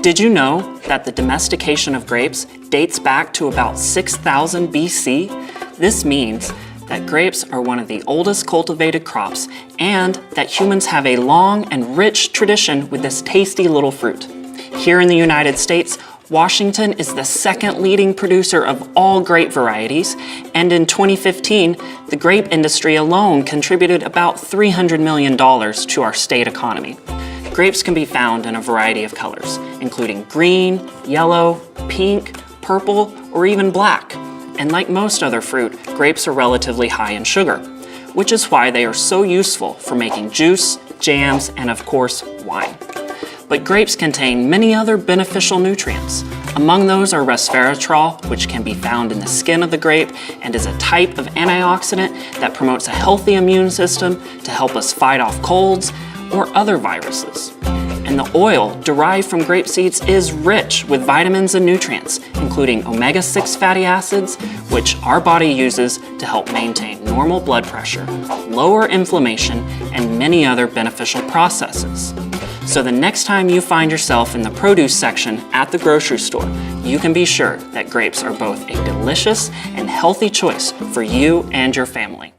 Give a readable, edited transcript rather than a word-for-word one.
Did you know that the domestication of grapes dates back to about 6000 BC? This means that grapes are one of the oldest cultivated crops and that humans have a long and rich tradition with this tasty little fruit. Here in the United States, Washington is the second leading producer of all grape varieties, and in 2015, the grape industry alone contributed about $300 million to our state economy. Grapes can be found in a variety of colors, including green, yellow, pink, purple, or even black. And like most other fruit, grapes are relatively high in sugar, which is why they are so useful for making juice, jams, and of course, wine. But grapes contain many other beneficial nutrients. Among those are resveratrol, which can be found in the skin of the grape and is a type of antioxidant that promotes a healthy immune system to help us fight off colds or other viruses. And the oil derived from grape seeds is rich with vitamins and nutrients, including omega-6 fatty acids, which our body uses to help maintain normal blood pressure, lower inflammation, and many other beneficial processes. So the next time you find yourself in the produce section at the grocery store, you can be sure that grapes are both a delicious and healthy choice for you and your family.